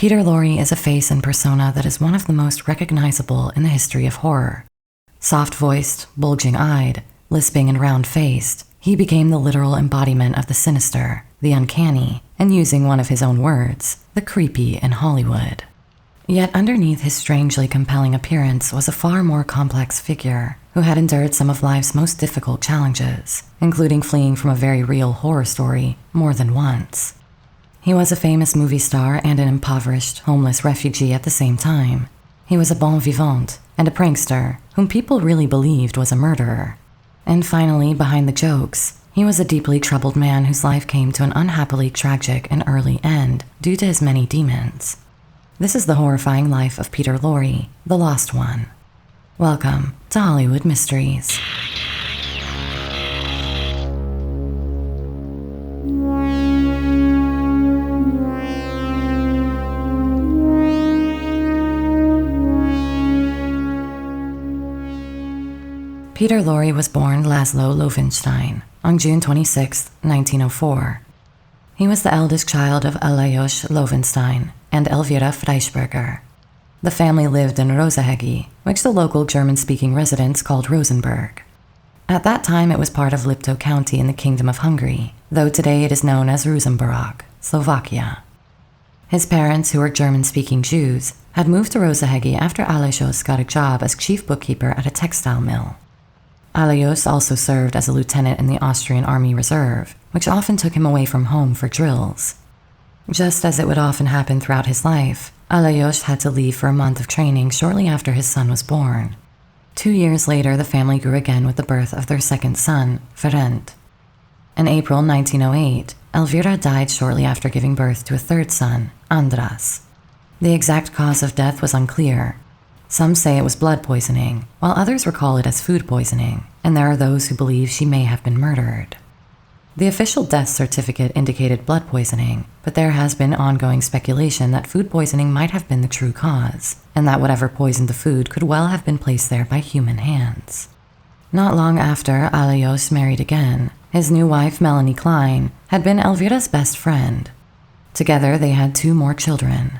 Peter Lorre is a face and persona that is one of the most recognizable in the history of horror. Soft-voiced, bulging-eyed, lisping and round-faced, he became the literal embodiment of the sinister, the uncanny, and using one of his own words, the creepy in Hollywood. Yet underneath his strangely compelling appearance was a far more complex figure who had endured some of life's most difficult challenges, including fleeing from a very real horror story more than once. He was a famous movie star and an impoverished, homeless refugee at the same time. He was a bon vivant and a prankster whom people really believed was a murderer. And finally, behind the jokes, he was a deeply troubled man whose life came to an unhappily tragic and early end due to his many demons. This is the horrifying life of Peter Lorre, the Lost One. Welcome to Hollywood Mysteries. Peter Lorre was born Laszlo Loewenstein on June 26, 1904. He was the eldest child of Alajos Loewenstein and Elvira Freischberger. The family lived in Rosahegi, which the local German-speaking residents called Rosenberg. At that time, it was part of Lipto County in the Kingdom of Hungary, though today it is known as Ružomberok, Slovakia. His parents, who were German-speaking Jews, had moved to Rosahegi after Alajos got a job as chief bookkeeper at a textile mill. Alajos also served as a lieutenant in the Austrian Army Reserve, which often took him away from home for drills. Just as it would often happen throughout his life, Alajos had to leave for a month of training shortly after his son was born. 2 years later, the family grew again with the birth of their second son, Ferenc. In April 1908, Elvira died shortly after giving birth to a third son, Andras. The exact cause of death was unclear. Some say it was blood poisoning, while others recall it as food poisoning, and there are those who believe she may have been murdered. The official death certificate indicated blood poisoning, but there has been ongoing speculation that food poisoning might have been the true cause, and that whatever poisoned the food could well have been placed there by human hands. Not long after, Alajos married again. His new wife, Melanie Klein, had been Elvira's best friend. Together, they had 2 more children.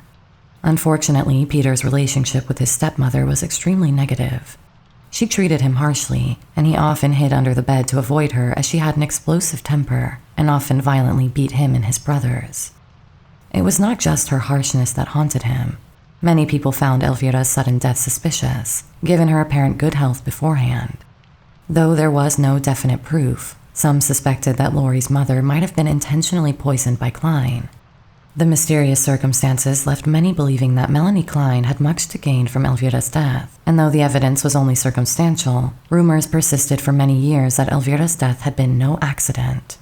Unfortunately, Peter's relationship with his stepmother was extremely negative. She treated him harshly, and he often hid under the bed to avoid her as she had an explosive temper and often violently beat him and his brothers. It was not just her harshness that haunted him. Many people found Elvira's sudden death suspicious, given her apparent good health beforehand. Though there was no definite proof, some suspected that Lorre's mother might have been intentionally poisoned by Klein. The mysterious circumstances left many believing that Melanie Klein had much to gain from Elvira's death, and though the evidence was only circumstantial, rumors persisted for many years that Elvira's death had been no accident.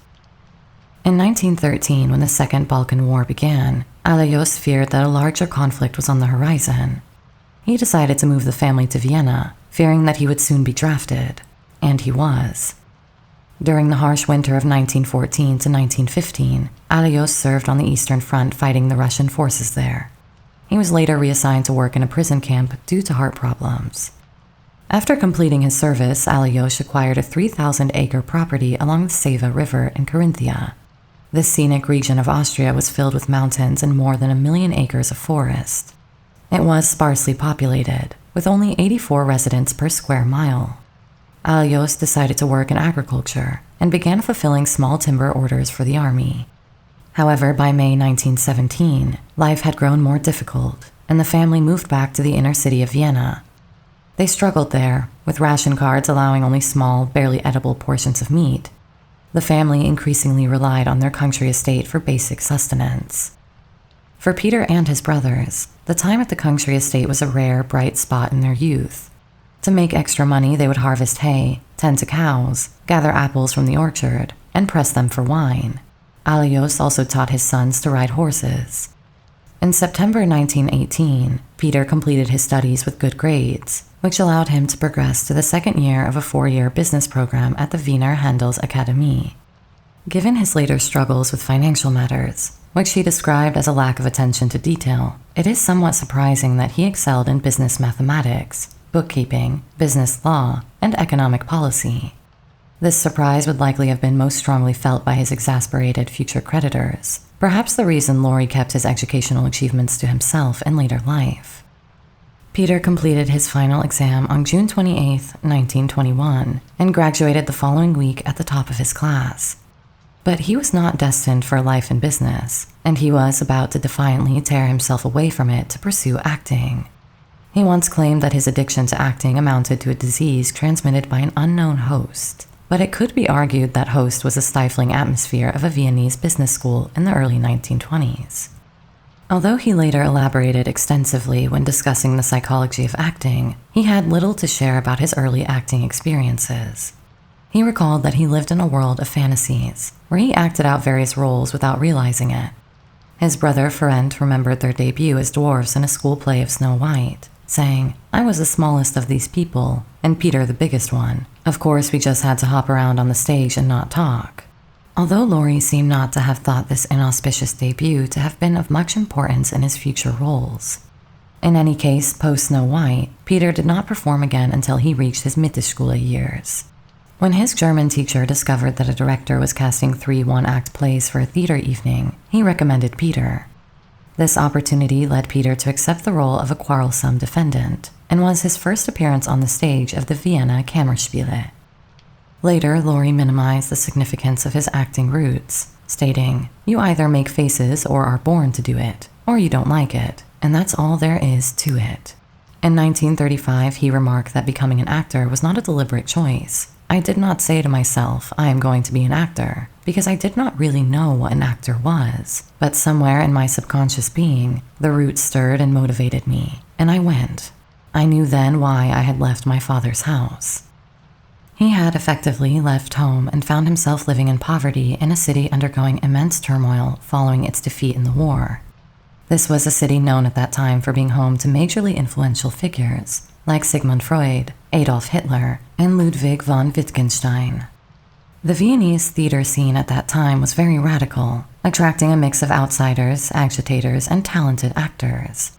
In 1913, when the Second Balkan War began, Alajos feared that a larger conflict was on the horizon. He decided to move the family to Vienna, fearing that he would soon be drafted, and he was. During the harsh winter of 1914 to 1915, Alajos served on the Eastern Front fighting the Russian forces there. He was later reassigned to work in a prison camp due to heart problems. After completing his service, Alajos acquired a 3,000-acre property along the Sava River in Carinthia. This scenic region of Austria was filled with mountains and more than 1 million acres of forest. It was sparsely populated, with only 84 residents per square mile. Alajos decided to work in agriculture and began fulfilling small timber orders for the army. However, by May 1917, life had grown more difficult, and the family moved back to the inner city of Vienna. They struggled there, with ration cards allowing only small, barely edible portions of meat. The family increasingly relied on their country estate for basic sustenance. For Peter and his brothers, the time at the country estate was a rare, bright spot in their youth. To make extra money, they would harvest hay, tend to cows, gather apples from the orchard, and press them for wine. Alajos also taught his sons to ride horses. In September 1918, Peter completed his studies with good grades, which allowed him to progress to the second year of a 4-year business program at the Wiener Handelsakademie. Given his later struggles with financial matters, which he described as a lack of attention to detail, it is somewhat surprising that he excelled in business mathematics, bookkeeping, business law, and economic policy. This surprise would likely have been most strongly felt by his exasperated future creditors, perhaps the reason Lorre kept his educational achievements to himself in later life. Peter completed his final exam on June 28, 1921, and graduated the following week at the top of his class. But he was not destined for life in business, and he was about to defiantly tear himself away from it to pursue acting. He once claimed that his addiction to acting amounted to a disease transmitted by an unknown host, but it could be argued that host was a stifling atmosphere of a Viennese business school in the early 1920s. Although he later elaborated extensively when discussing the psychology of acting, he had little to share about his early acting experiences. He recalled that he lived in a world of fantasies, where he acted out various roles without realizing it. His brother Ferenc remembered their debut as dwarfs in a school play of Snow White, saying, "I was the smallest of these people, and Peter the biggest one. Of course, we just had to hop around on the stage and not talk." Although Lorre seemed not to have thought this inauspicious debut to have been of much importance in his future roles. In any case, post Snow White, Peter did not perform again until he reached his Mittelschule years. When his German teacher discovered that a director was casting 3 one-act plays for a theater evening, he recommended Peter. This opportunity led Peter to accept the role of a quarrelsome defendant, and was his first appearance on the stage of the Vienna Kammerspiele. Later, Lorre minimized the significance of his acting roots, stating, "You either make faces or are born to do it, or you don't like it, and that's all there is to it." In 1935, he remarked that becoming an actor was not a deliberate choice. "I did not say to myself, I am going to be an actor, because I did not really know what an actor was, but somewhere in my subconscious being, the roots stirred and motivated me, and I went. I knew then why I had left my father's house." He had effectively left home and found himself living in poverty in a city undergoing immense turmoil following its defeat in the war. This was a city known at that time for being home to majorly influential figures, like Sigmund Freud, Adolf Hitler, and Ludwig von Wittgenstein. The Viennese theater scene at that time was very radical, attracting a mix of outsiders, agitators, and talented actors.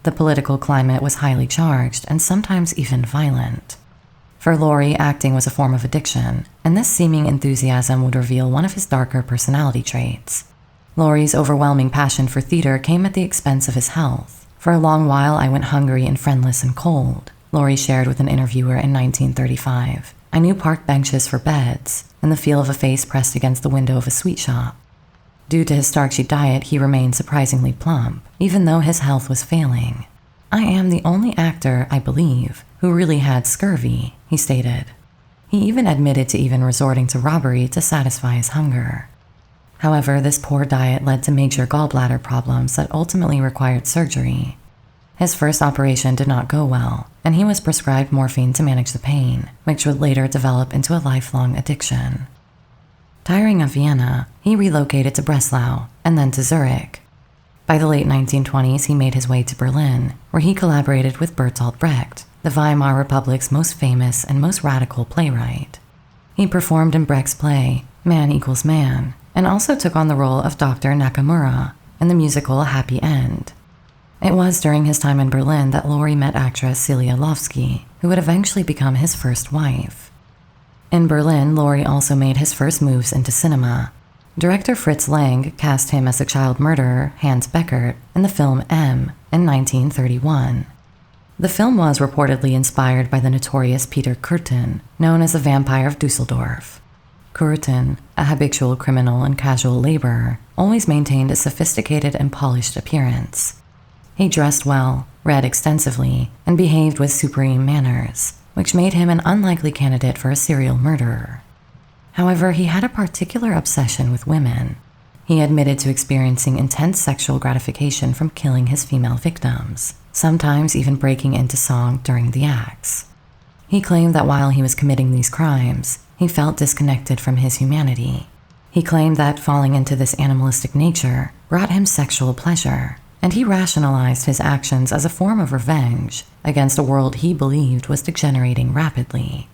The political climate was highly charged and sometimes even violent. For Lorre, acting was a form of addiction, and this seeming enthusiasm would reveal one of his darker personality traits. Lorre's overwhelming passion for theater came at the expense of his health. "For a long while I went hungry and friendless and cold," Lorre shared with an interviewer in 1935. "I knew park benches for beds, and the feel of a face pressed against the window of a sweet shop." Due to his starchy diet, he remained surprisingly plump, even though his health was failing. "I am the only actor, I believe, who really had scurvy," he stated. He even admitted to even resorting to robbery to satisfy his hunger. However, this poor diet led to major gallbladder problems that ultimately required surgery. His first operation did not go well, and he was prescribed morphine to manage the pain, which would later develop into a lifelong addiction. Tiring of Vienna, he relocated to Breslau and then to Zurich. By the late 1920s, he made his way to Berlin, where he collaborated with Bertolt Brecht, the Weimar Republic's most famous and most radical playwright. He performed in Brecht's play, Man Equals Man, and also took on the role of Dr. Nakamura in the musical Happy End. It was during his time in Berlin that Lorre met actress Celia Lovsky, who would eventually become his first wife. In Berlin, Lorre also made his first moves into cinema. Director Fritz Lang cast him as the child murderer Hans Beckert in the film M in 1931. The film was reportedly inspired by the notorious Peter Kürten, known as the Vampire of Dusseldorf. Kürten, a habitual criminal and casual laborer, always maintained a sophisticated and polished appearance. He dressed well, read extensively, and behaved with supreme manners, which made him an unlikely candidate for a serial murderer. However, he had a particular obsession with women. He admitted to experiencing intense sexual gratification from killing his female victims, sometimes even breaking into song during the acts. He claimed that while he was committing these crimes, he felt disconnected from his humanity. He claimed that falling into this animalistic nature brought him sexual pleasure, and he rationalized his actions as a form of revenge against a world he believed was degenerating rapidly.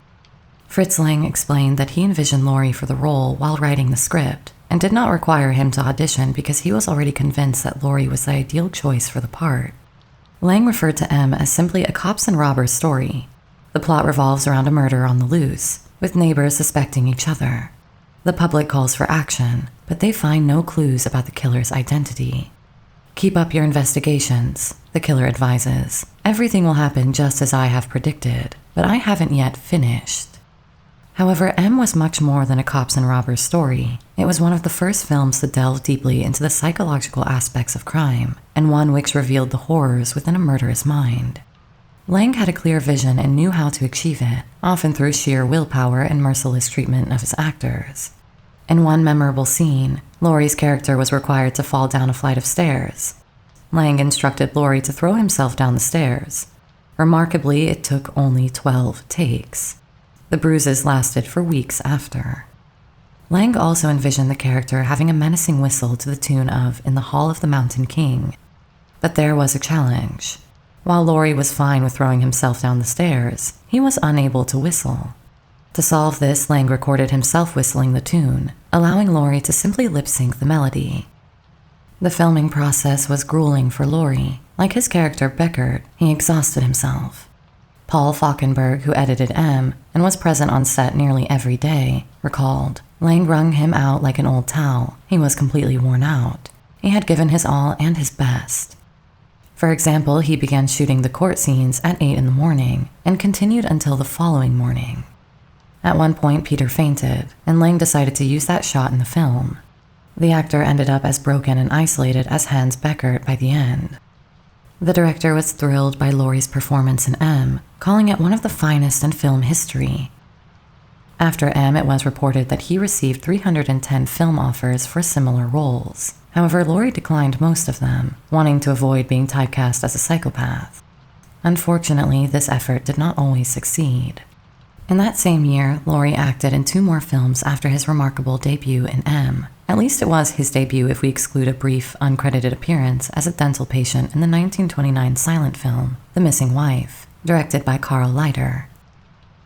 Fritz Lang explained that he envisioned Lorre for the role while writing the script, and did not require him to audition because he was already convinced that Lorre was the ideal choice for the part. Lang referred to M as simply a cops and robbers story. The plot revolves around a murder on the loose, with neighbors suspecting each other. The public calls for action, but they find no clues about the killer's identity. Keep up your investigations, the killer advises. Everything will happen just as I have predicted, but I haven't yet finished. However, M was much more than a cops and robbers story. It was one of the first films to delve deeply into the psychological aspects of crime, and one which revealed the horrors within a murderous mind. Lang had a clear vision and knew how to achieve it, often through sheer willpower and merciless treatment of his actors. In one memorable scene, Lorre's character was required to fall down a flight of stairs. Lang instructed Lorre to throw himself down the stairs. Remarkably, it took only 12 takes. The bruises lasted for weeks after. Lang also envisioned the character having a menacing whistle to the tune of In the Hall of the Mountain King. But there was a challenge. While Lorre was fine with throwing himself down the stairs, he was unable to whistle. To solve this, Lang recorded himself whistling the tune, allowing Lorre to simply lip-sync the melody. The filming process was grueling for Lorre. Like his character Beckert, he exhausted himself. Paul Falkenberg, who edited M and was present on set nearly every day, recalled, Lang wrung him out like an old towel. He was completely worn out. He had given his all and his best. For example, he began shooting the court scenes at 8 in the morning and continued until the following morning. At one point, Peter fainted, and Lang decided to use that shot in the film. The actor ended up as broken and isolated as Hans Beckert by the end. The director was thrilled by Lorre's performance in M, calling it one of the finest in film history. After M, it was reported that he received 310 film offers for similar roles. However, Lorre declined most of them, wanting to avoid being typecast as a psychopath. Unfortunately, this effort did not always succeed. In that same year, Lorre acted in 2 more films after his remarkable debut in M. At least it was his debut if we exclude a brief, uncredited appearance as a dental patient in the 1929 silent film, The Missing Wife, directed by Karl Leiter.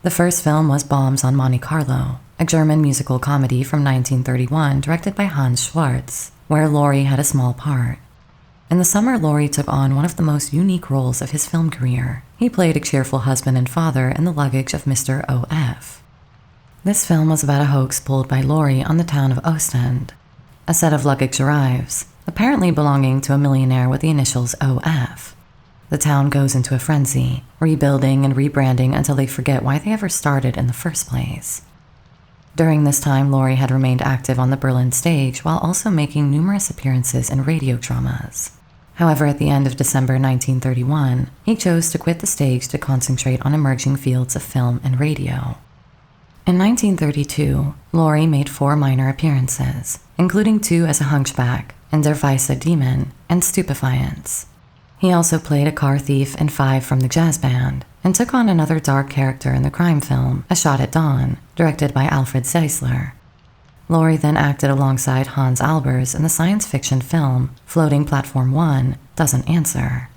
The first film was Bombs on Monte Carlo, a German musical comedy from 1931 directed by Hans Schwarz, where Lorre had a small part. In the summer, Lorre took on one of the most unique roles of his film career. He played a cheerful husband and father in the luggage of Mr. O.F. This film was about a hoax pulled by Lorre on the town of Ostend. A set of luggage arrives, apparently belonging to a millionaire with the initials O.F. The town goes into a frenzy, rebuilding and rebranding until they forget why they ever started in the first place. During this time, Lorre had remained active on the Berlin stage while also making numerous appearances in radio dramas. However, at the end of December 1931, he chose to quit the stage to concentrate on emerging fields of film and radio. In 1932, Lorre made 4 minor appearances, including 2 as a hunchback in Der Weiße Demon and Stupefiants. He also played a car thief in 5 from the Jazz Band, and took on another dark character in the crime film, A Shot at Dawn, directed by Alfred Zeisler. Lorre then acted alongside Hans Albers in the science fiction film Floating Platform 1, Doesn't Answer.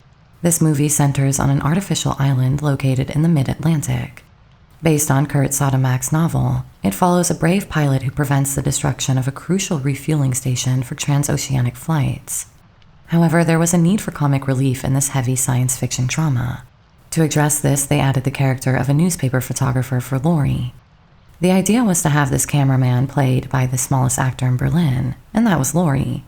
This movie centers on an artificial island located in the mid-Atlantic. Based on Kurt Sotomak's novel, it follows a brave pilot who prevents the destruction of a crucial refueling station for transoceanic flights. However, there was a need for comic relief in this heavy science fiction drama. To address this, they added the character of a newspaper photographer for Lorre. The idea was to have this cameraman played by the smallest actor in Berlin, and that was Lorre.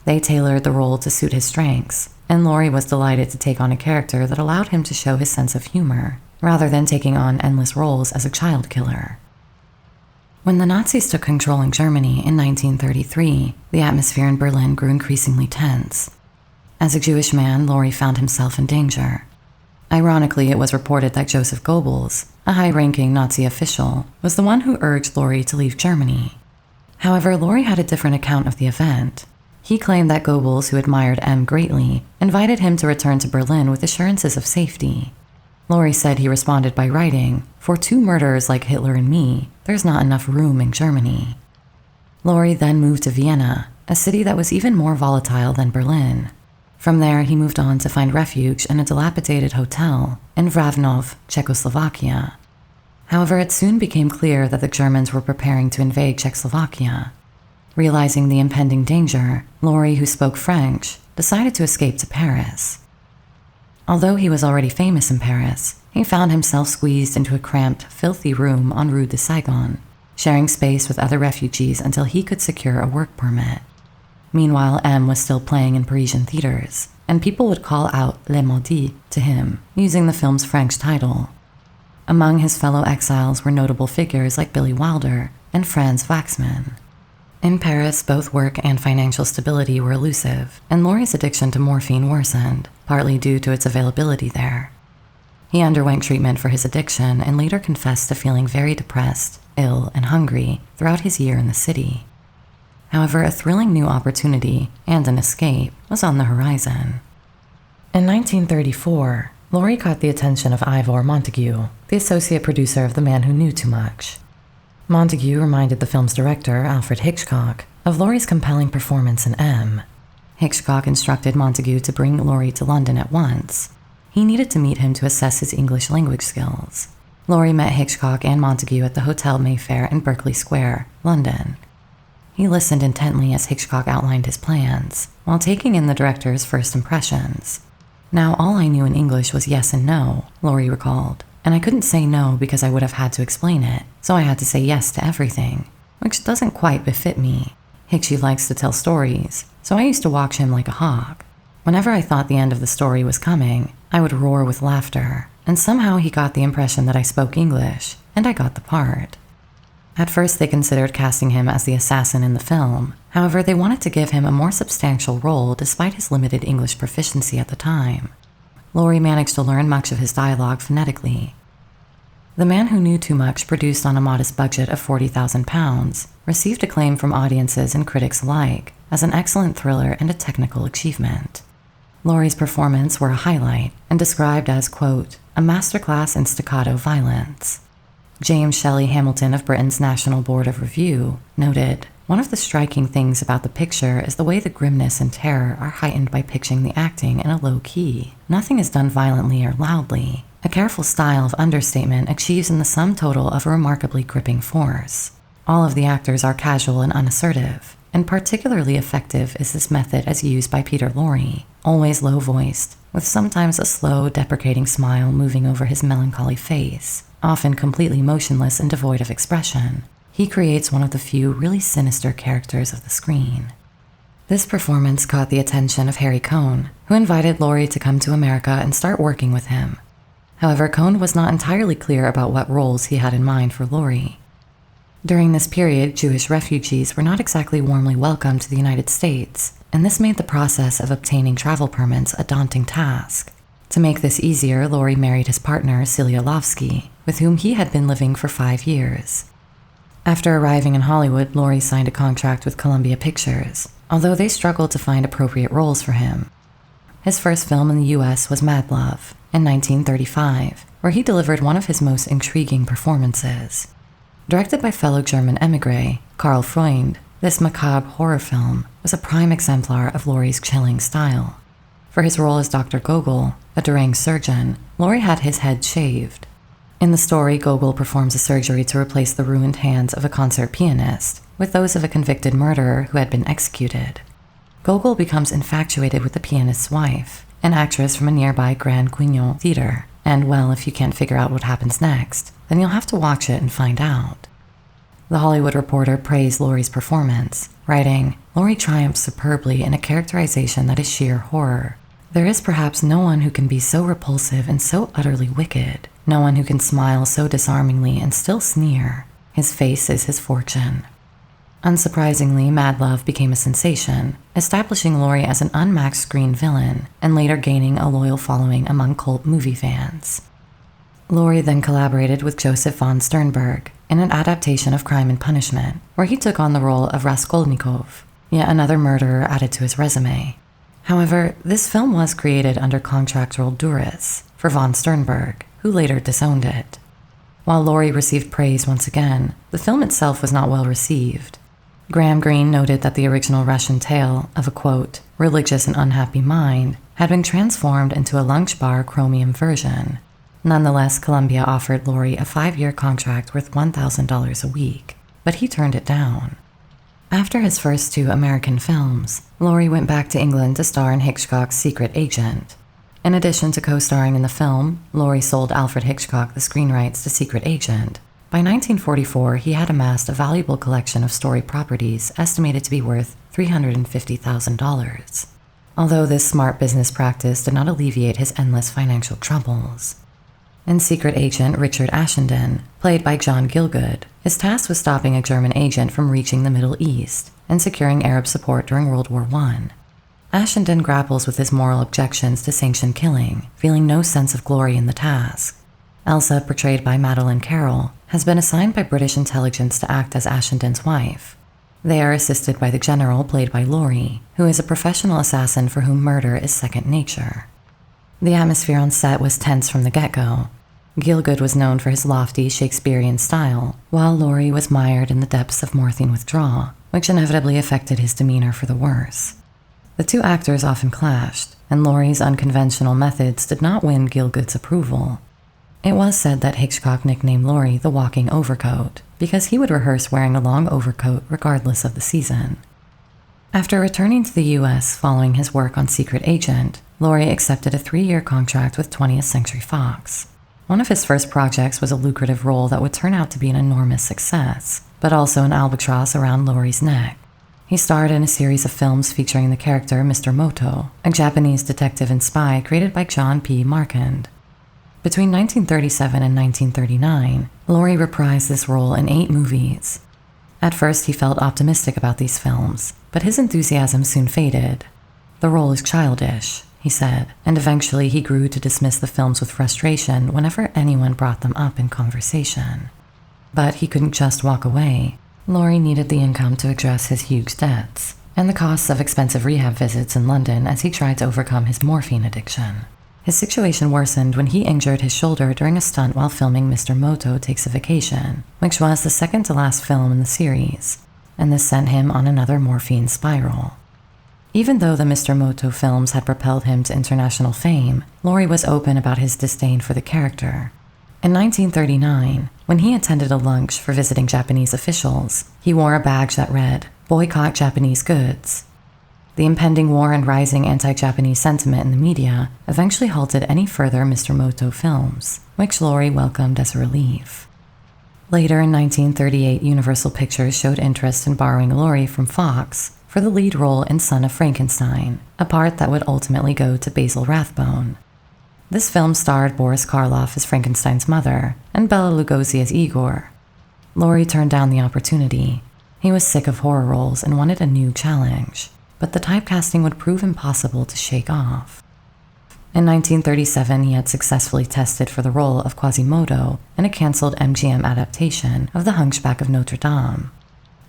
They tailored the role to suit his strengths, and Lorre was delighted to take on a character that allowed him to show his sense of humor, rather than taking on endless roles as a child killer. When the Nazis took control in Germany in 1933, the atmosphere in Berlin grew increasingly tense. As a Jewish man, Lorre found himself in danger. Ironically, it was reported that Joseph Goebbels, a high-ranking Nazi official, was the one who urged Lorre to leave Germany. However, Lorre had a different account of the event. He claimed that Goebbels, who admired M greatly, invited him to return to Berlin with assurances of safety. Lorre said he responded by writing, "For 2 murderers like Hitler and me, there's not enough room in Germany." Lorre then moved to Vienna, a city that was even more volatile than Berlin. From there, he moved on to find refuge in a dilapidated hotel in Vravnov, Czechoslovakia. However, it soon became clear that the Germans were preparing to invade Czechoslovakia. Realizing the impending danger, Lorre, who spoke French, decided to escape to Paris. Although he was already famous in Paris, he found himself squeezed into a cramped, filthy room on Rue de Saigon. sharing space with other refugees until he could secure a work permit. Meanwhile, M was still playing in Parisian theaters, and people would call out Les Maudits to him, using the film's French title. Among his fellow exiles were notable figures like Billy Wilder and Franz Waxman. In Paris, both work and financial stability were elusive, and Lorre's addiction to morphine worsened, partly due to its availability there. He underwent treatment for his addiction and later confessed to feeling very depressed, ill, and hungry throughout his year in the city. However, a thrilling new opportunity and an escape was on the horizon. In 1934, Lorre caught the attention of Ivor Montagu, the associate producer of The Man Who Knew Too Much. Montagu reminded the film's director, Alfred Hitchcock, of Lorre's compelling performance in M. Hitchcock instructed Montagu to bring Lorre to London at once. He needed to meet him to assess his English language skills. Lorre met Hitchcock and Montagu at the Hotel Mayfair in Berkeley Square, London. He listened intently as Hitchcock outlined his plans, while taking in the director's first impressions. Now, all I knew in English was yes and no, Lorre recalled, and I couldn't say no because I would have had to explain it, so I had to say yes to everything, which doesn't quite befit me. Hitchy likes to tell stories, so I used to watch him like a hawk. Whenever I thought the end of the story was coming, I would roar with laughter, and somehow he got the impression that I spoke English, and I got the part. At first, they considered casting him as the assassin in the film. However, they wanted to give him a more substantial role despite his limited English proficiency at the time. Lorre managed to learn much of his dialogue phonetically. The Man Who Knew Too Much, produced on a modest budget of £40,000, received acclaim from audiences and critics alike as an excellent thriller and a technical achievement. Lorre's performance were a highlight and described as, quote, a masterclass in staccato violence. James Shelley Hamilton of Britain's National Board of Review noted, one of the striking things about the picture is the way the grimness and terror are heightened by pitching the acting in a low key. Nothing is done violently or loudly. A careful style of understatement achieves in the sum total of a remarkably gripping force. All of the actors are casual and unassertive, and particularly effective is this method as used by Peter Lorre, always low-voiced, with sometimes a slow, deprecating smile moving over his melancholy face. Often completely motionless and devoid of expression, he creates one of the few really sinister characters of the screen. This performance caught the attention of Harry Cohn, who invited Lorre to come to America and start working with him. However, Cohn was not entirely clear about what roles he had in mind for Lorre. During this period, Jewish refugees were not exactly warmly welcomed to the United States, and this made the process of obtaining travel permits a daunting task. To make this easier, Lorre married his partner, Celia Lovsky, with whom he had been living for 5 years. After arriving in Hollywood, Lorre signed a contract with Columbia Pictures, although they struggled to find appropriate roles for him. His first film in the U.S. was Mad Love, in 1935, where he delivered one of his most intriguing performances. Directed by fellow German émigré, Karl Freund, this macabre horror film was a prime exemplar of Lorre's chilling style. For his role as Dr. Gogol, a deranged surgeon, Lorre had his head shaved. In the story, Gogol performs a surgery to replace the ruined hands of a concert pianist with those of a convicted murderer who had been executed. Gogol becomes infatuated with the pianist's wife, an actress from a nearby Grand Guignol theater, and well, if you can't figure out what happens next, then you'll have to watch it and find out. The Hollywood Reporter praised Lorre's performance, writing, Lorre triumphs superbly in a characterization that is sheer horror. There is perhaps no one who can be so repulsive and so utterly wicked, no one who can smile so disarmingly and still sneer. His face is his fortune. Unsurprisingly, Mad Love became a sensation, establishing Lorre as an unmatched screen villain and later gaining a loyal following among cult movie fans. Lorre then collaborated with Joseph von Sternberg in an adaptation of Crime and Punishment, where he took on the role of Raskolnikov, yet another murderer added to his resume. However, this film was created under contractual duress for von Sternberg, who later disowned it. While Lorre received praise once again, the film itself was not well received. Graham Greene noted that the original Russian tale of a, quote, religious and unhappy mind had been transformed into a lunch bar chromium version. Nonetheless, Columbia offered Lorre a 5-year contract worth $1,000 a week, but he turned it down. After his first 2 American films, Lorre went back to England to star in Hitchcock's Secret Agent. In addition to co-starring in the film, Lorre sold Alfred Hitchcock the screen rights to Secret Agent, By 1944, he had amassed a valuable collection of story properties estimated to be worth $350,000. Although this smart business practice did not alleviate his endless financial troubles. And secret agent Richard Ashenden, played by John Gielgud, his task was stopping a German agent from reaching the Middle East and securing Arab support during World War I. Ashenden grapples with his moral objections to sanctioned killing, feeling no sense of glory in the task. Elsa, portrayed by Madeleine Carroll, has been assigned by British intelligence to act as Ashenden's wife. They are assisted by the general, played by Lorre, who is a professional assassin for whom murder is second nature. The atmosphere on set was tense from the get-go. Gielgud was known for his lofty Shakespearean style, while Lorre was mired in the depths of morphine withdrawal, which inevitably affected his demeanor for the worse. The two actors often clashed, and Lorre's unconventional methods did not win Gielgud's approval. It was said that Hitchcock nicknamed Lorre the walking overcoat, because he would rehearse wearing a long overcoat regardless of the season. After returning to the U.S. following his work on Secret Agent, Lorre accepted a 3-year contract with 20th Century Fox. One of his first projects was a lucrative role that would turn out to be an enormous success, but also an albatross around Lorre's neck. He starred in a series of films featuring the character Mr. Moto, a Japanese detective and spy created by John P. Marquand. Between 1937 and 1939, Lorre reprised this role in 8 movies. At first, he felt optimistic about these films, but his enthusiasm soon faded. "The role is childish," he said, and eventually he grew to dismiss the films with frustration whenever anyone brought them up in conversation. But he couldn't just walk away. Lorre needed the income to address his huge debts, and the costs of expensive rehab visits in London as he tried to overcome his morphine addiction. His situation worsened when he injured his shoulder during a stunt while filming Mr. Moto Takes a Vacation, which was the second to last film in the series, and this sent him on another morphine spiral. Even though the Mr. Moto films had propelled him to international fame, Lorre was open about his disdain for the character. In 1939, when he attended a lunch for visiting Japanese officials, he wore a badge that read, "Boycott Japanese Goods." The impending war and rising anti-Japanese sentiment in the media eventually halted any further Mr. Moto films, which Lorre welcomed as a relief. Later in 1938, Universal Pictures showed interest in borrowing Lorre from Fox for the lead role in Son of Frankenstein, a part that would ultimately go to Basil Rathbone. This film starred Boris Karloff as Frankenstein's mother and Bela Lugosi as Igor. Lorre turned down the opportunity. He was sick of horror roles and wanted a new challenge, but the typecasting would prove impossible to shake off. In 1937, he had successfully tested for the role of Quasimodo in a cancelled MGM adaptation of The Hunchback of Notre Dame.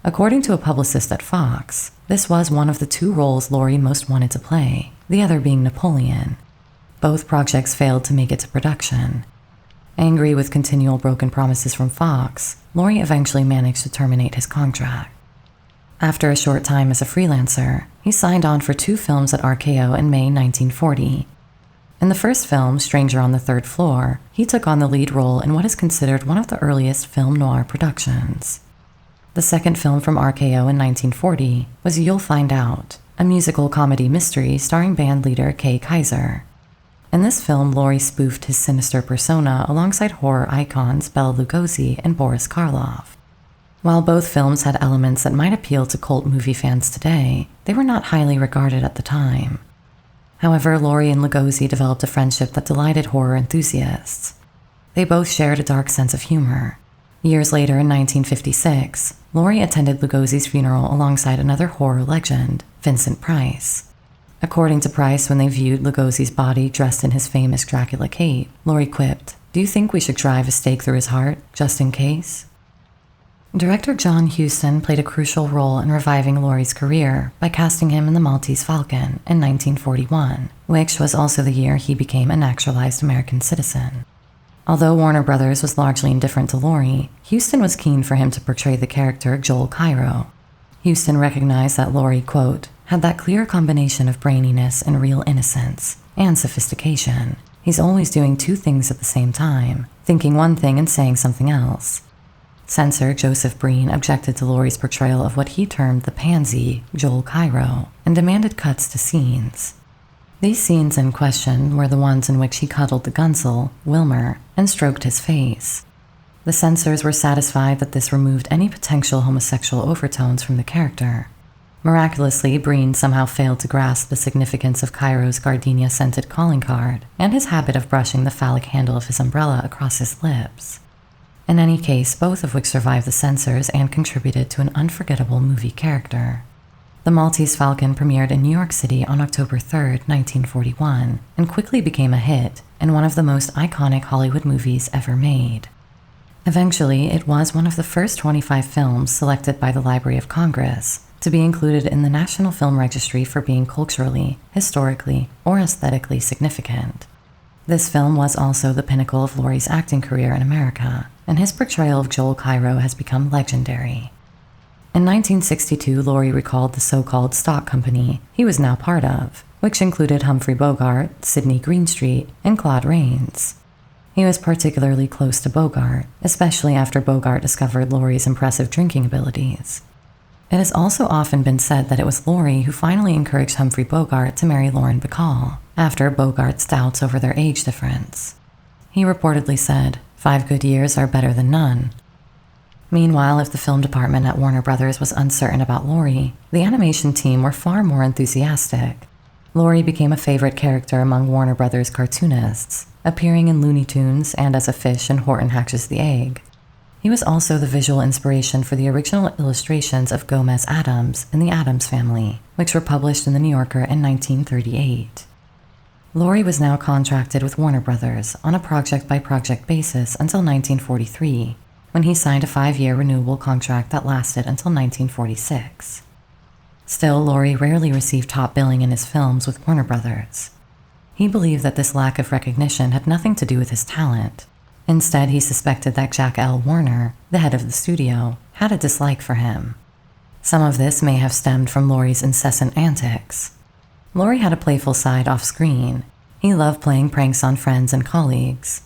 According to a publicist at Fox, this was one of the 2 roles Lorre most wanted to play, the other being Napoleon. Both projects failed to make it to production. Angry with continual broken promises from Fox, Lorre eventually managed to terminate his contract. After a short time as a freelancer, he signed on for 2 films at RKO in May 1940. In the first film, Stranger on the Third Floor, he took on the lead role in what is considered one of the earliest film noir productions. The second film from RKO in 1940 was You'll Find Out, a musical comedy mystery starring band leader Kay Kaiser. In this film, Lorre spoofed his sinister persona alongside horror icons Bela Lugosi and Boris Karloff. While both films had elements that might appeal to cult movie fans today, they were not highly regarded at the time. However, Lorre and Lugosi developed a friendship that delighted horror enthusiasts. They both shared a dark sense of humor. Years later, in 1956, Lorre attended Lugosi's funeral alongside another horror legend, Vincent Price. According to Price, when they viewed Lugosi's body dressed in his famous Dracula cape, Lorre quipped, "Do you think we should drive a stake through his heart, just in case?" Director John Huston played a crucial role in reviving Lorre's career by casting him in The Maltese Falcon in 1941, which was also the year he became a naturalized American citizen. Although Warner Brothers was largely indifferent to Lorre, Huston was keen for him to portray the character Joel Cairo. Huston recognized that Lorre, quote, had that clear combination of braininess and real innocence, and sophistication. He's always doing 2 things at the same time, thinking one thing and saying something else. Censor Joseph Breen objected to Lorre's portrayal of what he termed the pansy, Joel Cairo, and demanded cuts to scenes. These scenes in question were the ones in which he cuddled the Gunsel, Wilmer, and stroked his face. The censors were satisfied that this removed any potential homosexual overtones from the character. Miraculously, Breen somehow failed to grasp the significance of Cairo's gardenia-scented calling card and his habit of brushing the phallic handle of his umbrella across his lips. In any case, both of which survived the censors and contributed to an unforgettable movie character. The Maltese Falcon premiered in New York City on October 3, 1941, and quickly became a hit and one of the most iconic Hollywood movies ever made. Eventually, it was one of the first 25 films selected by the Library of Congress to be included in the National Film Registry for being culturally, historically, or aesthetically significant. This film was also the pinnacle of Lorre's acting career in America, and his portrayal of Joel Cairo has become legendary. In 1962, Lorre recalled the so-called stock company he was now part of, which included Humphrey Bogart, Sidney Greenstreet, and Claude Rains. He was particularly close to Bogart, especially after Bogart discovered Lorre's impressive drinking abilities. It has also often been said that it was Lorre who finally encouraged Humphrey Bogart to marry Lauren Bacall, after Bogart's doubts over their age difference. He reportedly said, "5 good years are better than none." Meanwhile, if the film department at Warner Brothers was uncertain about Lorre, the animation team were far more enthusiastic. Lorre became a favorite character among Warner Brothers cartoonists, appearing in Looney Tunes and as a fish in Horton Hatches the Egg. He was also the visual inspiration for the original illustrations of Gomez Addams in The Addams Family, which were published in The New Yorker in 1938. Lorre was now contracted with Warner Brothers on a project-by-project basis until 1943, when he signed a 5-year renewable contract that lasted until 1946. Still, Lorre rarely received top billing in his films with Warner Brothers. He believed that this lack of recognition had nothing to do with his talent. Instead, he suspected that Jack L. Warner, the head of the studio, had a dislike for him. Some of this may have stemmed from Lorre's incessant antics. Lorre had a playful side off-screen. He loved playing pranks on friends and colleagues.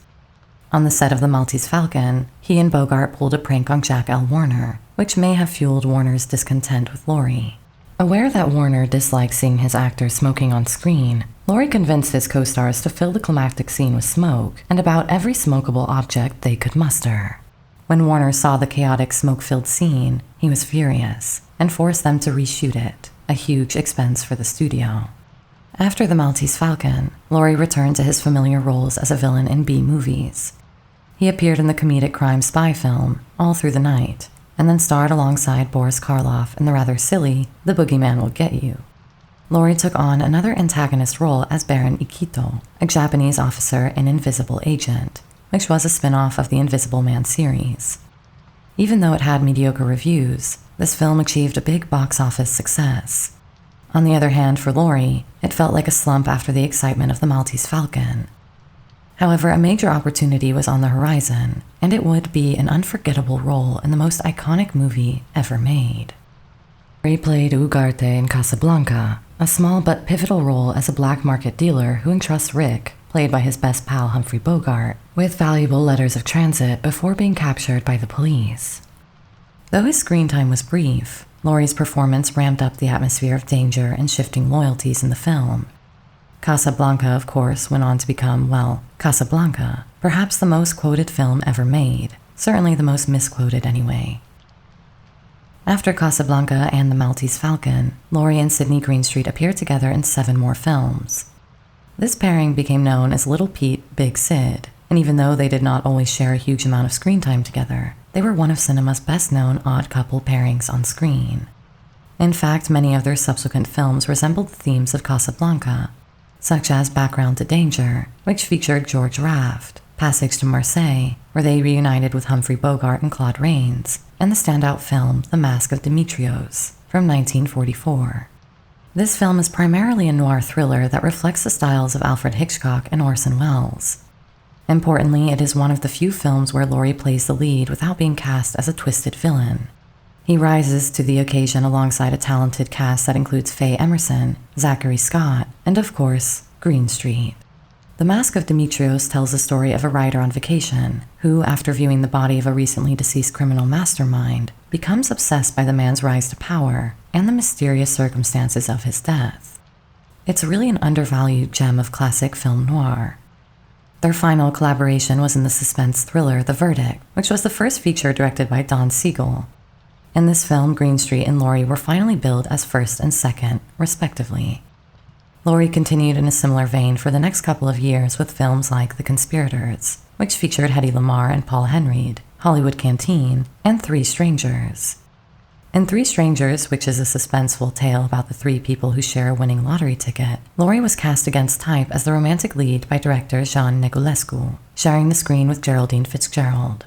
On the set of The Maltese Falcon, he and Bogart pulled a prank on Jack L. Warner, which may have fueled Warner's discontent with Lorre. Aware that Warner disliked seeing his actors smoking on screen, Lorre convinced his co-stars to fill the climactic scene with smoke and about every smokable object they could muster. When Warner saw the chaotic smoke-filled scene, he was furious and forced them to reshoot it, a huge expense for the studio. After The Maltese Falcon, Lorre returned to his familiar roles as a villain in B-movies. He appeared in the comedic crime spy film, All Through the Night, and then starred alongside Boris Karloff in the rather silly The Boogeyman Will Get You. Lorre took on another antagonist role as Baron Ikito, a Japanese officer in Invisible Agent, which was a spin-off of the Invisible Man series. Even though it had mediocre reviews, this film achieved a big box office success. On the other hand, for Lorre, it felt like a slump after the excitement of The Maltese Falcon. However, a major opportunity was on the horizon, and it would be an unforgettable role in the most iconic movie ever made. Lorre played Ugarte in Casablanca, a small but pivotal role as a black market dealer who entrusts Rick, played by his best pal Humphrey Bogart, with valuable letters of transit before being captured by the police. Though his screen time was brief, Lorre's performance ramped up the atmosphere of danger and shifting loyalties in the film. Casablanca, of course, went on to become, well, Casablanca, perhaps the most quoted film ever made, certainly the most misquoted anyway. After Casablanca and The Maltese Falcon, Lorre and Sidney Greenstreet appeared together in 7 more films. This pairing became known as Little Pete, Big Sid, and even though they did not always share a huge amount of screen time together, they were one of cinema's best-known odd couple pairings on screen. In fact, many of their subsequent films resembled the themes of Casablanca, such as Background to Danger, which featured George Raft, Passage to Marseille, where they reunited with Humphrey Bogart and Claude Rains, and the standout film The Mask of Demetrios from 1944. This film is primarily a noir thriller that reflects the styles of Alfred Hitchcock and Orson Welles. Importantly, it is one of the few films where Lorre plays the lead without being cast as a twisted villain. He rises to the occasion alongside a talented cast that includes Faye Emerson, Zachary Scott, and of course, Greenstreet. The Mask of Demetrios tells the story of a writer on vacation who, after viewing the body of a recently deceased criminal mastermind, becomes obsessed by the man's rise to power and the mysterious circumstances of his death. It's really an undervalued gem of classic film noir. Their final collaboration was in the suspense thriller The Verdict, which was the first feature directed by Don Siegel. In this film, Greenstreet and Lorre were finally billed as first and second, respectively. Lorre continued in a similar vein for the next couple of years with films like The Conspirators, which featured Hedy Lamarr and Paul Henreid, Hollywood Canteen, and Three Strangers. In Three Strangers, which is a suspenseful tale about the three people who share a winning lottery ticket, Lorre was cast against type as the romantic lead by director Jean Negulescu, sharing the screen with Geraldine Fitzgerald.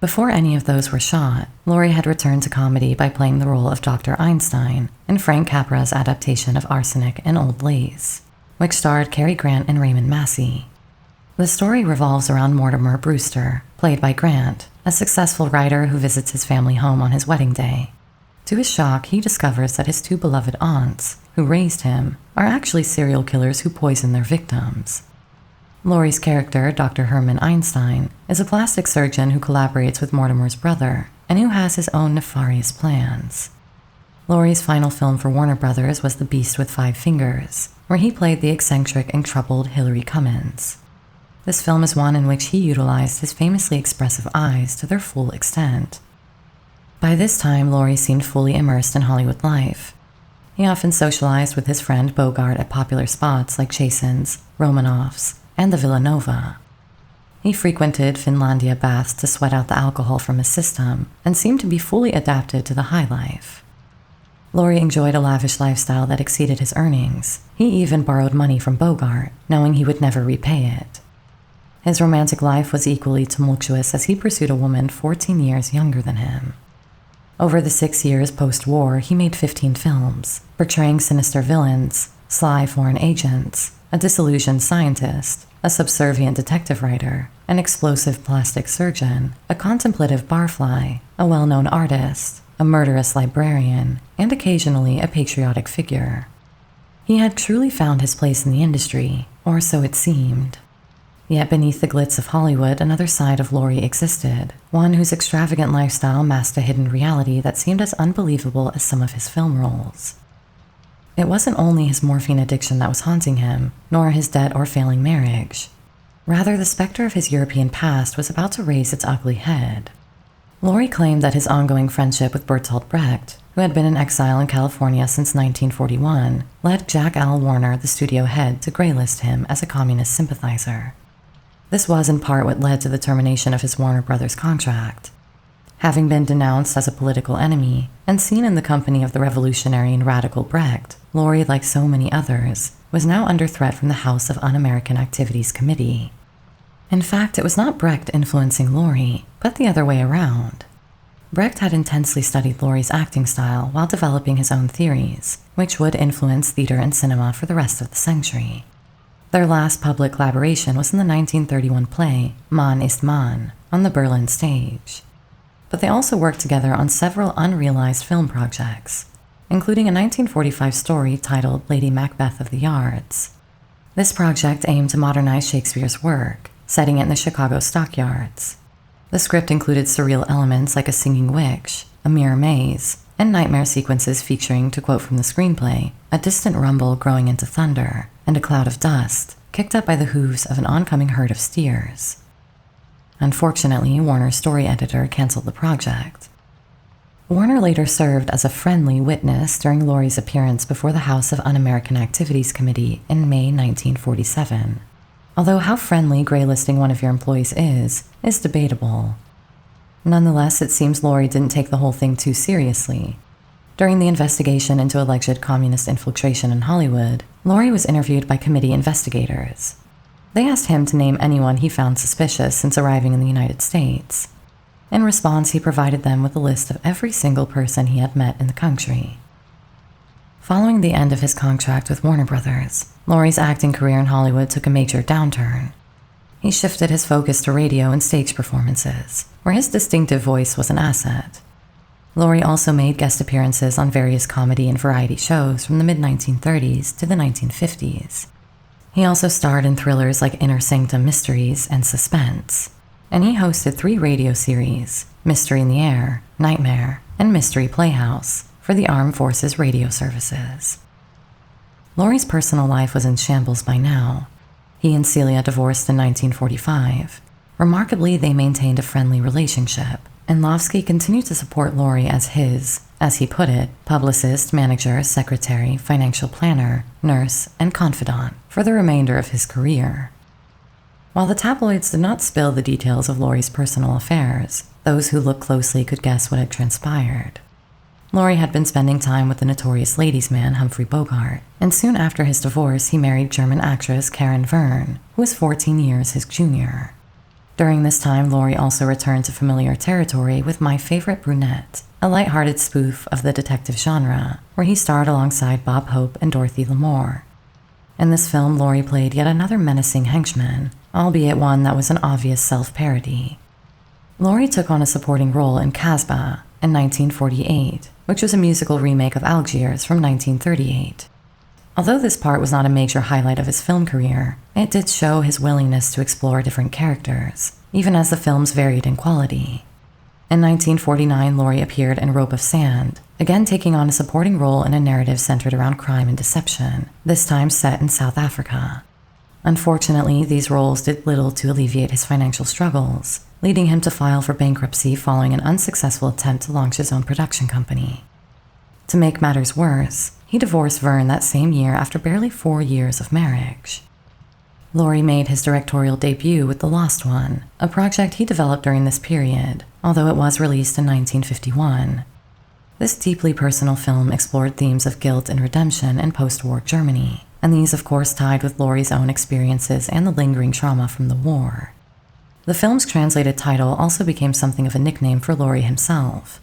Before any of those were shot, Lorre had returned to comedy by playing the role of Dr. Einstein in Frank Capra's adaptation of Arsenic and Old Lace, which starred Cary Grant and Raymond Massey. The story revolves around Mortimer Brewster, played by Grant, a successful writer who visits his family home on his wedding day. To his shock, he discovers that his two beloved aunts, who raised him, are actually serial killers who poison their victims. Lorre's character, Dr. Herman Einstein, is a plastic surgeon who collaborates with Mortimer's brother and who has his own nefarious plans. Lorre's final film for Warner Brothers was The Beast with Five Fingers, where he played the eccentric and troubled Hillary Cummins. This film is one in which he utilized his famously expressive eyes to their full extent. By this time, Lorre seemed fully immersed in Hollywood life. He often socialized with his friend Bogart at popular spots like Chasen's, Romanoff's, and the Villanova. He frequented Finlandia baths to sweat out the alcohol from his system and seemed to be fully adapted to the high life. Lorre enjoyed a lavish lifestyle that exceeded his earnings. He even borrowed money from Bogart, knowing he would never repay it. His romantic life was equally tumultuous as he pursued a woman 14 years younger than him. Over the 6 years post-war, he made 15 films, portraying sinister villains, sly foreign agents, a disillusioned scientist, a subservient detective writer, an explosive plastic surgeon, a contemplative barfly, a well-known artist, a murderous librarian, and occasionally a patriotic figure. He had truly found his place in the industry, or so it seemed. Yet beneath the glitz of Hollywood, another side of Lorre existed, one whose extravagant lifestyle masked a hidden reality that seemed as unbelievable as some of his film roles. It wasn't only his morphine addiction that was haunting him, nor his debt or failing marriage. Rather, the specter of his European past was about to raise its ugly head. Lorre claimed that his ongoing friendship with Bertolt Brecht, who had been in exile in California since 1941, led Jack L. Warner, the studio head, to graylist him as a communist sympathizer. This was in part what led to the termination of his Warner Brothers contract. Having been denounced as a political enemy and seen in the company of the revolutionary and radical Brecht, Lorre, like so many others, was now under threat from the House of Un-American Activities Committee. In fact, it was not Brecht influencing Lorre, but the other way around. Brecht had intensely studied Lorre's acting style while developing his own theories, which would influence theater and cinema for the rest of the century. Their last public collaboration was in the 1931 play Mann ist Mann on the Berlin stage. But they also worked together on several unrealized film projects, including a 1945 story titled Lady Macbeth of the Yards. This project aimed to modernize Shakespeare's work, setting it in the Chicago stockyards. The script included surreal elements like a singing witch, a mirror maze, and nightmare sequences featuring, to quote from the screenplay, a distant rumble growing into thunder and a cloud of dust, kicked up by the hooves of an oncoming herd of steers. Unfortunately, Warner's story editor canceled the project. Warner later served as a friendly witness during Lorre's appearance before the House of Un-American Activities Committee in May 1947. Although how friendly graylisting one of your employees is debatable. Nonetheless, it seems Lorre didn't take the whole thing too seriously. During the investigation into alleged communist infiltration in Hollywood, Lorre was interviewed by committee investigators. They asked him to name anyone he found suspicious since arriving in the United States. In response, he provided them with a list of every single person he had met in the country. Following the end of his contract with Warner Brothers, Lorre's acting career in Hollywood took a major downturn. He shifted his focus to radio and stage performances, where his distinctive voice was an asset. Lorre also made guest appearances on various comedy and variety shows from the mid-1930s to the 1950s. He also starred in thrillers like Inner Sanctum Mysteries and Suspense, and he hosted 3 radio series, Mystery in the Air, Nightmare, and Mystery Playhouse, for the Armed Forces radio services. Lorre's personal life was in shambles by now. He and Celia divorced in 1945. Remarkably, they maintained a friendly relationship, and Lofsky continued to support Lorre as his, as he put it, publicist, manager, secretary, financial planner, nurse, and confidant for the remainder of his career. While the tabloids did not spill the details of Lorre's personal affairs, those who looked closely could guess what had transpired. Lorre had been spending time with the notorious ladies' man Humphrey Bogart, and soon after his divorce he married German actress Karen Verne, who was 14 years his junior. During this time, Lorre also returned to familiar territory with My Favorite Brunette, a light-hearted spoof of the detective genre, where he starred alongside Bob Hope and Dorothy Lamour. In this film, Lorre played yet another menacing henchman, albeit one that was an obvious self-parody. Lorre took on a supporting role in Casbah in 1948, which was a musical remake of Algiers from 1938. Although this part was not a major highlight of his film career, it did show his willingness to explore different characters, even as the films varied in quality. In 1949, Lorre appeared in Rope of Sand, again taking on a supporting role in a narrative centered around crime and deception, this time set in South Africa. Unfortunately, these roles did little to alleviate his financial struggles, leading him to file for bankruptcy following an unsuccessful attempt to launch his own production company. To make matters worse, he divorced Verne that same year after barely 4 years of marriage. Lorre made his directorial debut with The Lost One, a project he developed during this period, although it was released in 1951. This deeply personal film explored themes of guilt and redemption in post-war Germany, and these of course tied with Lorre's own experiences and the lingering trauma from the war. The film's translated title also became something of a nickname for Lorre himself.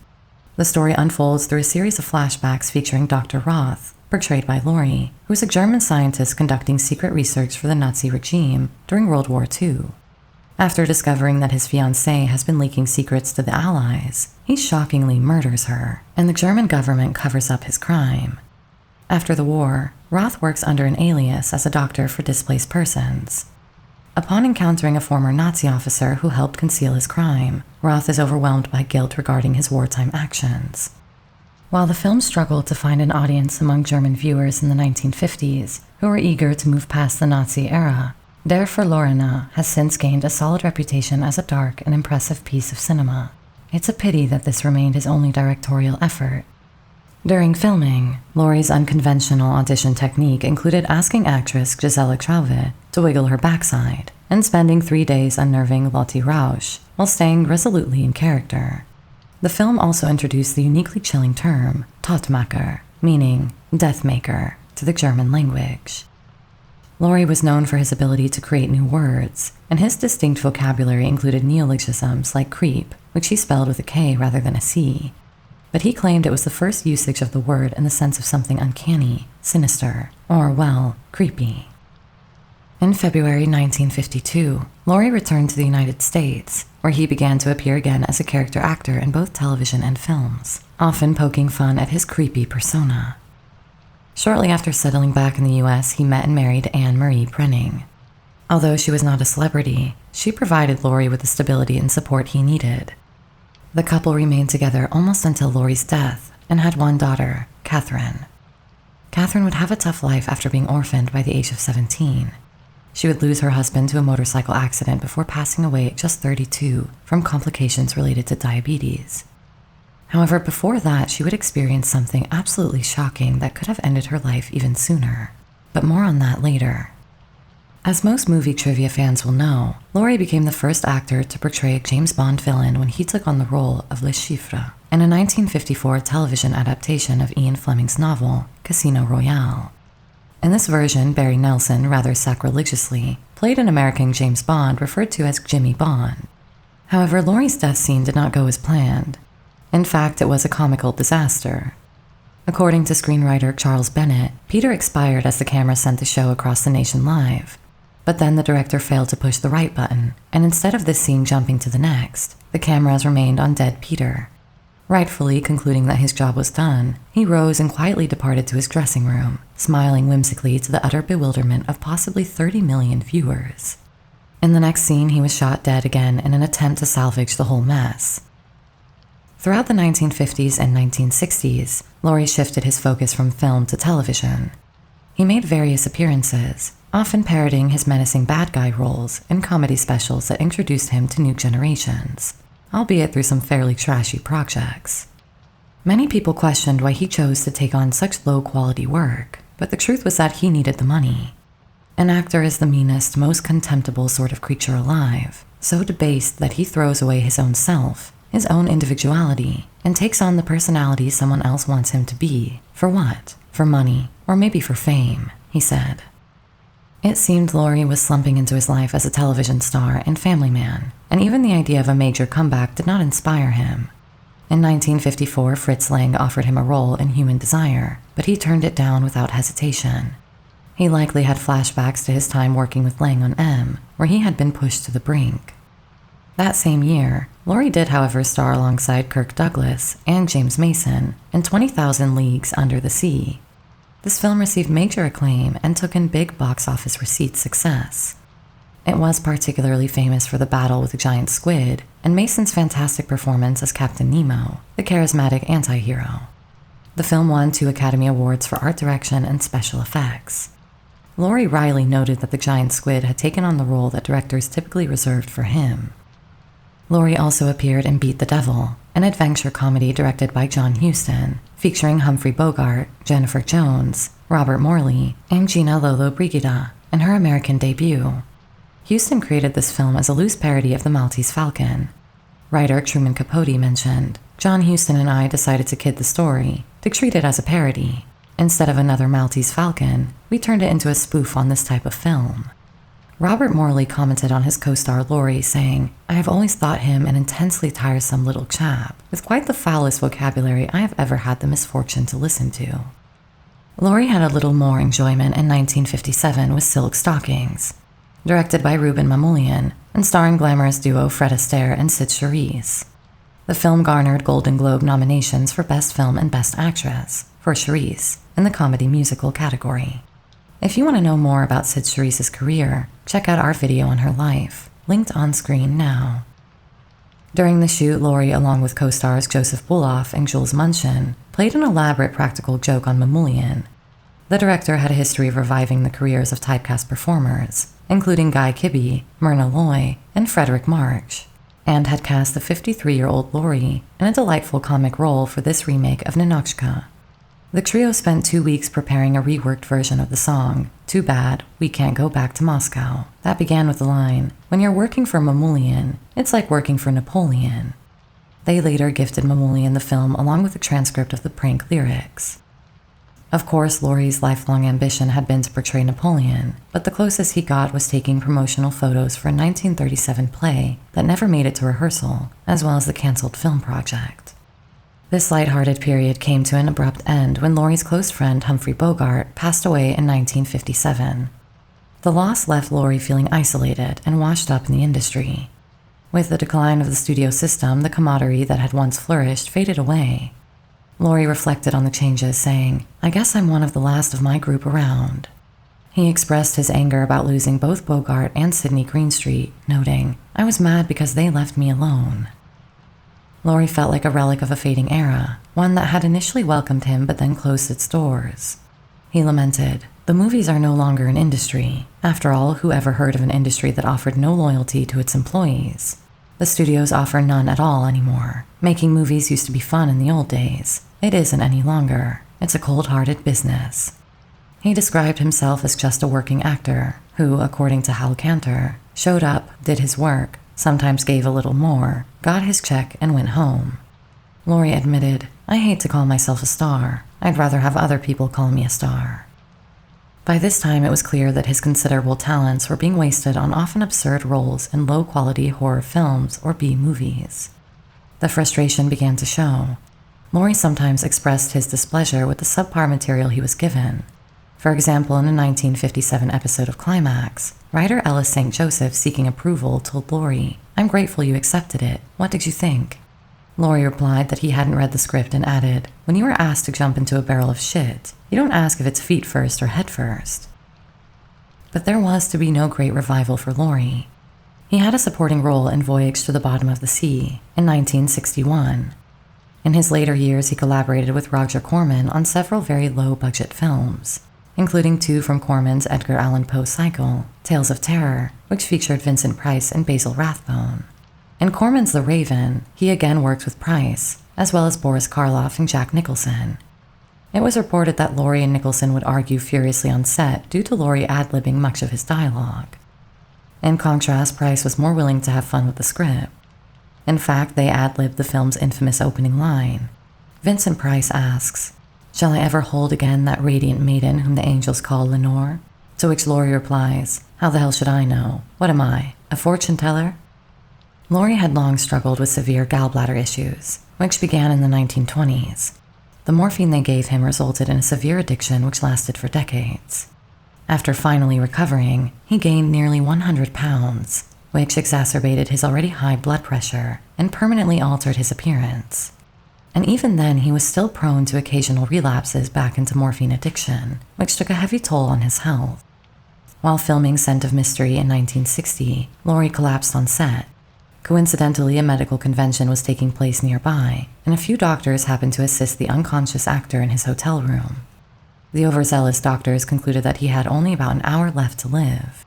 The story unfolds through a series of flashbacks featuring Dr. Roth, portrayed by Lorre, who is a German scientist conducting secret research for the Nazi regime during World War II. After discovering that his fiancée has been leaking secrets to the Allies, he shockingly murders her, and the German government covers up his crime. After the war, Roth works under an alias as a doctor for displaced persons. Upon encountering a former Nazi officer who helped conceal his crime, Roth is overwhelmed by guilt regarding his wartime actions. While the film struggled to find an audience among German viewers in the 1950s who were eager to move past the Nazi era, Der Verlorene has since gained a solid reputation as a dark and impressive piece of cinema. It's a pity that this remained his only directorial effort. During filming, Lorre's unconventional audition technique included asking actress Gisela Trauve to wiggle her backside and spending 3 days unnerving Lotte Rausch while staying resolutely in character. The film also introduced the uniquely chilling term Todmacher, meaning death maker, to the German language. Lorre was known for his ability to create new words, and his distinct vocabulary included neologisms like creep, which he spelled with a K rather than a C. But he claimed it was the first usage of the word in the sense of something uncanny, sinister, or, well, creepy. In February 1952, Lorre returned to the United States, where he began to appear again as a character actor in both television and films, often poking fun at his creepy persona. Shortly after settling back in the US, he met and married Anne Marie Brenning. Although she was not a celebrity, she provided Lorre with the stability and support he needed. The couple remained together almost until Lorre's death and had one daughter, Catherine. Catherine would have a tough life after being orphaned by the age of 17. She would lose her husband to a motorcycle accident before passing away at just 32 from complications related to diabetes. However, before that, she would experience something absolutely shocking that could have ended her life even sooner. But more on that later. As most movie trivia fans will know, Lorre became the first actor to portray a James Bond villain when he took on the role of Le Chiffre in a 1954 television adaptation of Ian Fleming's novel, Casino Royale. In this version, Barry Nelson, rather sacrilegiously, played an American James Bond referred to as Jimmy Bond. However, Lorre's death scene did not go as planned. In fact, it was a comical disaster. According to screenwriter Charles Bennett, Peter expired as the camera sent the show across the nation live. But then the director failed to push the right button, and instead of this scene jumping to the next, the cameras remained on dead Peter. Rightfully concluding that his job was done, he rose and quietly departed to his dressing room, smiling whimsically to the utter bewilderment of possibly 30 million viewers. In the next scene, he was shot dead again in an attempt to salvage the whole mess. Throughout the 1950s and 1960s, Lorre shifted his focus from film to television. He made various appearances, often parroting his menacing bad guy roles in comedy specials that introduced him to new generations, albeit through some fairly trashy projects. Many people questioned why he chose to take on such low-quality work, but the truth was that he needed the money. An actor is the meanest, most contemptible sort of creature alive, so debased that he throws away his own self, his own individuality, and takes on the personality someone else wants him to be. For what? For money, or maybe for fame, he said. It seemed Lorre was slumping into his life as a television star and family man, and even the idea of a major comeback did not inspire him. In 1954, Fritz Lang offered him a role in Human Desire, but he turned it down without hesitation. He likely had flashbacks to his time working with Lang on M, where he had been pushed to the brink. That same year, Lorre did, however, star alongside Kirk Douglas and James Mason in 20,000 Leagues Under the Sea. This film received major acclaim and took in big box office receipt success. It was particularly famous for the battle with the giant squid and Mason's fantastic performance as Captain Nemo, the charismatic anti-hero. The film won 2 Academy Awards for art direction and special effects. Lorre Riley noted that the giant squid had taken on the role that directors typically reserved for him. Lorre also appeared in Beat the Devil, an adventure comedy directed by John Huston, featuring Humphrey Bogart, Jennifer Jones, Robert Morley, and Gina Lollobrigida in her American debut. Huston created this film as a loose parody of the Maltese Falcon. Writer Truman Capote mentioned, "John Huston and I decided to kid the story, to treat it as a parody. Instead of another Maltese Falcon, we turned it into a spoof on this type of film." Robert Morley commented on his co-star Lorre, saying, "I have always thought him an intensely tiresome little chap, with quite the foulest vocabulary I have ever had the misfortune to listen to." Lorre had a little more enjoyment in 1957 with Silk Stockings, directed by Ruben Mamoulian and starring glamorous duo Fred Astaire and Sid Charisse. The film garnered Golden Globe nominations for Best Film and Best Actress for Charisse in the comedy musical category. If you want to know more about Sid Charisse's career, check out our video on her life, linked on screen now. During the shoot, Lorre, along with co-stars Joseph Buloff and Jules Munshin, played an elaborate practical joke on Mamoulian. The director had a history of reviving the careers of typecast performers, including Guy Kibbe, Myrna Loy, and Frederick March, and had cast the 53-year-old Lorre in a delightful comic role for this remake of Ninotchka. The trio spent 2 weeks preparing a reworked version of the song, "Too Bad, We Can't Go Back to Moscow," that began with the line, "When you're working for Mamoulian, it's like working for Napoleon." They later gifted Mamoulian the film along with a transcript of the prank lyrics. Of course, Lorre's lifelong ambition had been to portray Napoleon, but the closest he got was taking promotional photos for a 1937 play that never made it to rehearsal, as well as the canceled film project. This lighthearted period came to an abrupt end when Lorre's close friend Humphrey Bogart passed away in 1957. The loss left Lorre feeling isolated and washed up in the industry. With the decline of the studio system, the camaraderie that had once flourished faded away. Lorre reflected on the changes, saying, "I guess I'm one of the last of my group around." He expressed his anger about losing both Bogart and Sidney Greenstreet, noting, "I was mad because they left me alone." Lorre felt like a relic of a fading era, one that had initially welcomed him but then closed its doors. He lamented, "The movies are no longer an industry. After all, who ever heard of an industry that offered no loyalty to its employees? The studios offer none at all anymore. Making movies used to be fun in the old days. It isn't any longer. It's a cold-hearted business." He described himself as just a working actor who, according to Hal Cantor, showed up, did his work, sometimes gave a little more, got his check, and went home. Lorre admitted, "I hate to call myself a star. I'd rather have other people call me a star." By this time, it was clear that his considerable talents were being wasted on often absurd roles in low-quality horror films or B-movies. The frustration began to show. Lorre sometimes expressed his displeasure with the subpar material he was given. For example, in a 1957 episode of Climax, writer Ellis St. Joseph, seeking approval, told Lorre, "I'm grateful you accepted it. What did you think?" Lorre replied that he hadn't read the script and added, "When you are asked to jump into a barrel of shit, you don't ask if it's feet first or head first." But there was to be no great revival for Lorre. He had a supporting role in Voyage to the Bottom of the Sea in 1961. In his later years, he collaborated with Roger Corman on several very low-budget films. including 2 from Corman's Edgar Allan Poe cycle, Tales of Terror, which featured Vincent Price and Basil Rathbone. In Corman's The Raven, he again worked with Price, as well as Boris Karloff and Jack Nicholson. It was reported that Lorre and Nicholson would argue furiously on set due to Lorre ad-libbing much of his dialogue. In contrast, Price was more willing to have fun with the script. In fact, they ad-libbed the film's infamous opening line. Vincent Price asks, "Shall I ever hold again that radiant maiden whom the angels call Lenore?" To which Lorre replies, "How the hell should I know? What am I, a fortune teller?" Lorre had long struggled with severe gallbladder issues, which began in the 1920s. The morphine they gave him resulted in a severe addiction which lasted for decades. After finally recovering, he gained nearly 100 pounds, which exacerbated his already high blood pressure and permanently altered his appearance. And even then, he was still prone to occasional relapses back into morphine addiction, which took a heavy toll on his health. While filming Scent of Mystery in 1960, Lorre collapsed on set. Coincidentally, a medical convention was taking place nearby, and a few doctors happened to assist the unconscious actor in his hotel room. The overzealous doctors concluded that he had only about an hour left to live.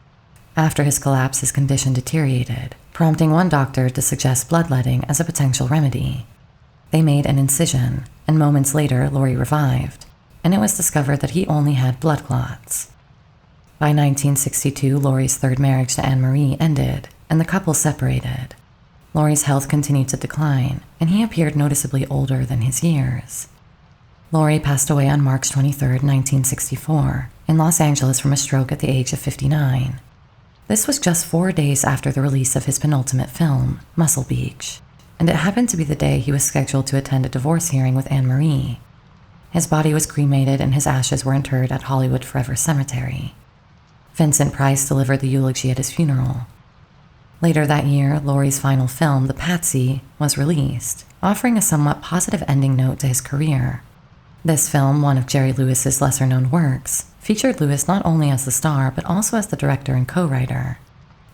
After his collapse, his condition deteriorated, prompting one doctor to suggest bloodletting as a potential remedy. They made an incision, and moments later, Lorre revived, and it was discovered that he only had blood clots. By 1962, Lorre's third marriage to Anne-Marie ended, and the couple separated. Lorre's health continued to decline, and he appeared noticeably older than his years. Lorre passed away on March 23, 1964, in Los Angeles from a stroke at the age of 59. This was just 4 days after the release of his penultimate film, Muscle Beach, and it happened to be the day he was scheduled to attend a divorce hearing with Anne-Marie. His body was cremated and his ashes were interred at Hollywood Forever Cemetery. Vincent Price delivered the eulogy at his funeral. Later that year, Lorre's final film, The Patsy, was released, offering a somewhat positive ending note to his career. This film, one of Jerry Lewis's lesser-known works, featured Lewis not only as the star but also as the director and co-writer.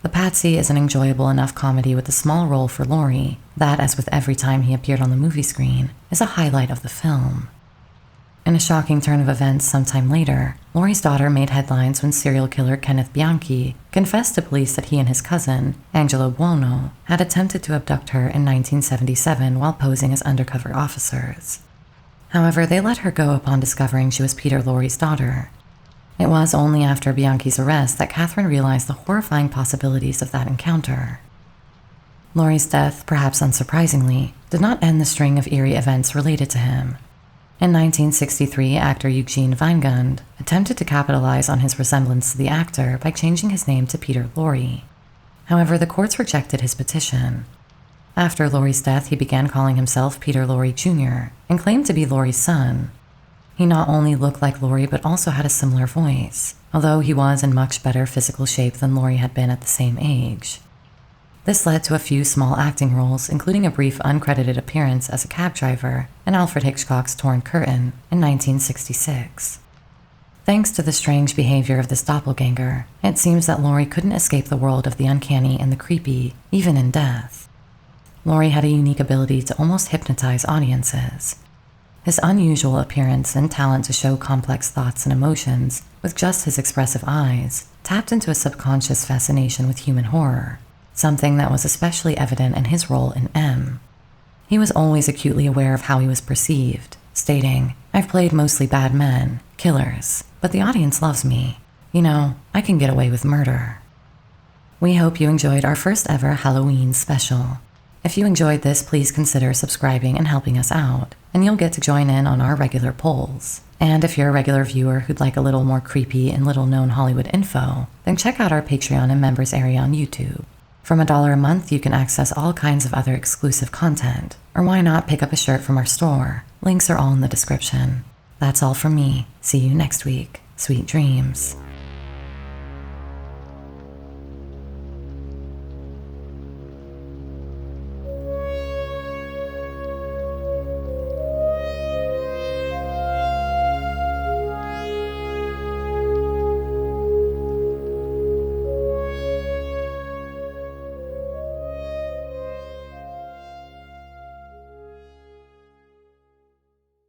The Patsy is an enjoyable enough comedy with a small role for Lorre that, as with every time he appeared on the movie screen, is a highlight of the film. In a shocking turn of events sometime later, Lorre's daughter made headlines when serial killer Kenneth Bianchi confessed to police that he and his cousin, Angelo Buono, had attempted to abduct her in 1977 while posing as undercover officers. However, they let her go upon discovering she was Peter Lorre's daughter. It was only after Bianchi's arrest that Catherine realized the horrifying possibilities of that encounter. Lorre's death, perhaps unsurprisingly, did not end the string of eerie events related to him. In 1963, actor Eugene Weingund attempted to capitalize on his resemblance to the actor by changing his name to Peter Lorre. However, the courts rejected his petition. After Lorre's death, he began calling himself Peter Lorre Jr. and claimed to be Lorre's son. He not only looked like Lorre but also had a similar voice, although he was in much better physical shape than Lorre had been at the same age. This led to a few small acting roles, including a brief uncredited appearance as a cab driver in Alfred Hitchcock's Torn Curtain in 1966. Thanks to the strange behavior of this doppelganger, it seems that Lorre couldn't escape the world of the uncanny and the creepy, even in death. Lorre had a unique ability to almost hypnotize audiences. His unusual appearance and talent to show complex thoughts and emotions with just his expressive eyes tapped into a subconscious fascination with human horror, something that was especially evident in his role in M. He was always acutely aware of how he was perceived, stating, "I've played mostly bad men, killers, but the audience loves me. You know, I can get away with murder." We hope you enjoyed our first ever Halloween special. If you enjoyed this, please consider subscribing and helping us out, and you'll get to join in on our regular polls. And if you're a regular viewer who'd like a little more creepy and little-known Hollywood info, then check out our Patreon and members area on YouTube. From $1 a month, you can access all kinds of other exclusive content, or why not pick up a shirt from our store? Links are all in the description. That's all from me. See you next week. Sweet dreams.